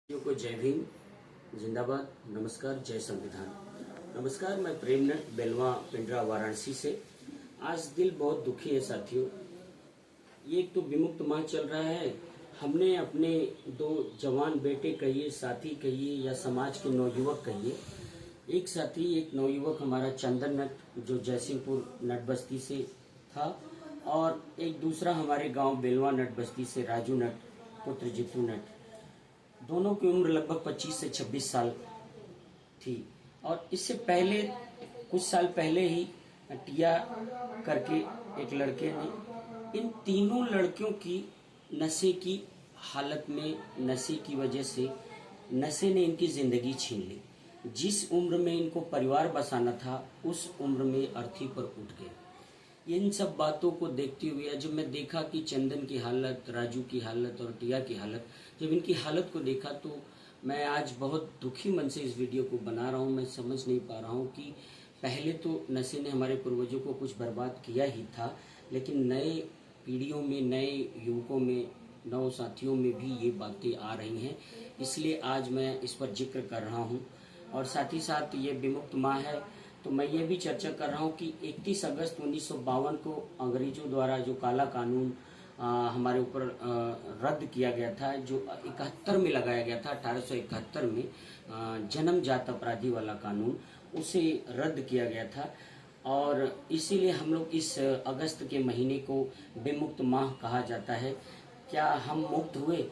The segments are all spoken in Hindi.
को जय भीम, जिंदाबाद, नमस्कार, जय संविधान। नमस्कार, मैं प्रेमनट बेलवा पिंडरा वाराणसी से। आज दिल बहुत दुखी है साथियों। ये एक तो विमुक्त माह चल रहा है। हमने अपने दो जवान बेटे कहिए, साथी कहिए या समाज के नवयुवक कहिए, एक साथी एक नवयुवक हमारा चंदन नट जो जयसिंहपुर नट बस्ती से था, और एक दूसरा हमारे गांव बेलवा नट बस्ती से राजू नट पुत्र जीतू नट। दोनों की उम्र लगभग 25 से 26 साल थी। और इससे पहले कुछ साल पहले ही टिया करके एक लड़के ने, इन तीनों लड़कियों की नशे की हालत में, नशे की वजह से नशे ने इनकी जिंदगी छीन ली। जिस उम्र में इनको परिवार बसाना था उस उम्र में अर्थी पर उठ गए। इन सब बातों को देखते हुए जब मैं देखा कि चंदन की हालत, राजू की हालत और टिया की हालत, जब इनकी हालत को देखा तो मैं आज बहुत दुखी मन से इस वीडियो को बना रहा हूँ। मैं समझ नहीं पा रहा हूँ कि पहले तो नशे ने हमारे पूर्वजों को कुछ बर्बाद किया ही था, लेकिन नए पीढ़ियों में, नए युवकों में, नव साथियों में भी ये बातें आ रही हैं। इसलिए आज मैं इस पर जिक्र कर रहा हूँ। और साथ ही साथ ये विमुक्त माह है तो मैं ये भी चर्चा कर रहा हूँ कि 31 अगस्त 1952 को अंग्रेजों द्वारा जो काला कानून हमारे ऊपर रद्द किया गया था, जो 71 में लगाया गया था, 1871 में जन्मजात अपराधी वाला कानून, उसे रद्द किया गया था। और इसीलिए हम लोग इस अगस्त के महीने को विमुक्त माह कहा जाता है। क्या हम मुक्त हुए?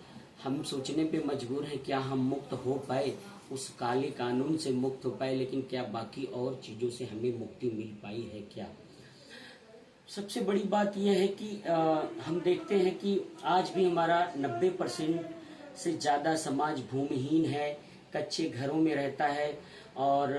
हम सोचने पे मजबूर हैं, क्या हम मुक्त हो पाए, उस काले कानून से मुक्त हो पाए, लेकिन क्या बाकी और चीजों से हमें मुक्ति मिल पाई है क्या? सबसे बड़ी बात यह है कि हम देखते हैं कि आज भी हमारा 90% से ज्यादा समाज भूमिहीन है, कच्चे घरों में रहता है और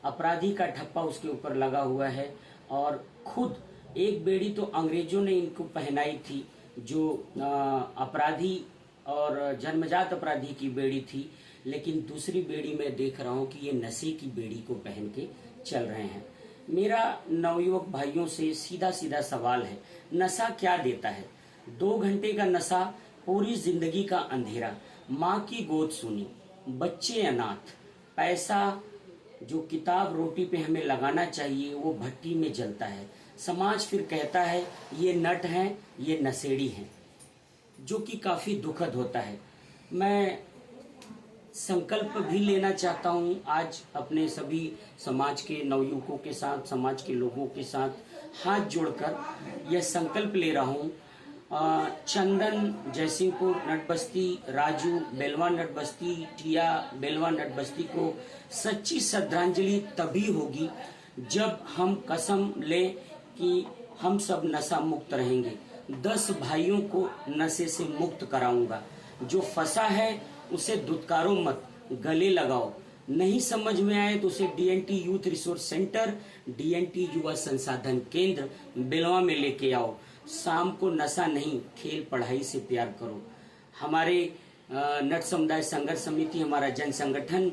अपराधी का ठप्पा उसके ऊपर लगा हुआ है। और खुद एक बेड़ी तो अंग्रेजों ने इनको पहनाई थी, जो अपराधी और जन्मजात अपराधी की बेड़ी थी, लेकिन दूसरी बेड़ी में देख रहा हूं कि ये नशे की बेड़ी को पहन के चल रहे हैं। मेरा नवयुवक भाइयों से सीधा सीधा सवाल है, नशा क्या देता है? 2 घंटे का नशा, पूरी जिंदगी का अंधेरा, माँ की गोद सुनी, बच्चे अनाथ, पैसा जो किताब रोटी पे हमें लगाना चाहिए वो भट्टी में जलता है। समाज फिर कहता है ये नट हैं, ये नशेड़ी हैं, जो कि काफी दुखद होता है। मैं संकल्प भी लेना चाहता हूं आज अपने सभी समाज के नवयुवकों के साथ, समाज के लोगों के साथ हाथ जोड़कर यह संकल्प ले रहा हूं। चंदन जयसिंहपुर नट बस्ती, राजू बेलवा नट बस्ती, टिया बेलवा नट बस्ती को सच्ची श्रद्धांजलि तभी होगी जब हम कसम ले कि हम सब नशा मुक्त रहेंगे। 10 भाइयों को नशे से मुक्त कराऊंगा। जो फंसा है उसे दुत्कारो मत, गले लगाओ। नहीं समझ में आए तो उसे DNT youth resource centre, DNT युवा संसाधन केंद्र बेलवा में लेके आओ। शाम को नशा नहीं, खेल पढ़ाई से प्यार करो। हमारे नट समुदाय संघर्ष समिति, हमारा जन संगठन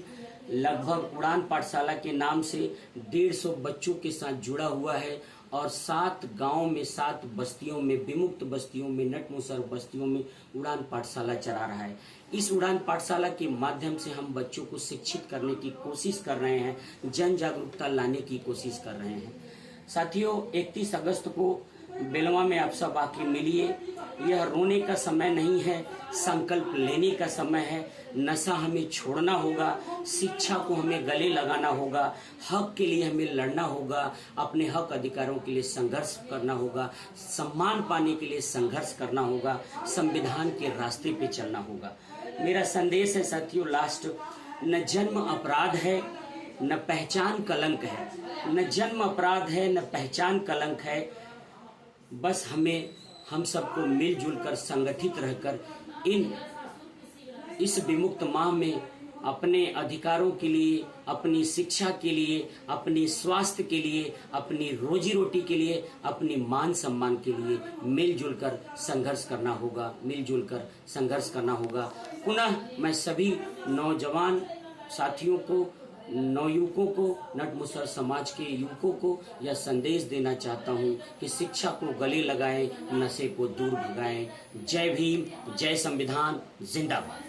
लगभग उड़ान पाठशाला के नाम से 150 बच्चों के साथ जुड़ा हुआ है और 7 गांव में, 7 बस्तियों में, विमुक्त बस्तियों में, नट मुसर बस्तियों में उड़ान पाठशाला चला रहा है। इस उड़ान पाठशाला के माध्यम से हम बच्चों को शिक्षित करने की कोशिश कर रहे हैं, जन जागरूकता लाने की कोशिश कर रहे हैं। साथियों, 31 अगस्त को बेलवा में आप सब आके मिलिए। यह रोने का समय नहीं है, संकल्प लेने का समय है। नशा हमें छोड़ना होगा, शिक्षा को हमें गले लगाना होगा, हक के लिए हमें लड़ना होगा, अपने हक अधिकारों के लिए संघर्ष करना होगा, सम्मान पाने के लिए संघर्ष करना होगा, संविधान के रास्ते पे चलना होगा। मेरा संदेश है साथियों, लास्ट, न जन्म अपराध है न पहचान कलंक है, न जन्म अपराध है न पहचान कलंक है। बस हम सबको मिलजुल कर, संगठित रहकर इस विमुक्त माह में अपने अधिकारों के लिए, अपनी शिक्षा के लिए, अपने स्वास्थ्य के लिए, अपनी रोजी रोटी के लिए, अपने मान सम्मान के लिए मिलजुल कर संघर्ष करना होगा, मिलजुल कर संघर्ष करना होगा। पुनः मैं सभी नौजवान साथियों को, नवयुवकों को, नट मुसर समाज के युवकों को यह संदेश देना चाहता हूं कि शिक्षा को गले लगाएं, नशे को दूर भगाएं। जय भीम, जय संविधान, जिंदाबाद।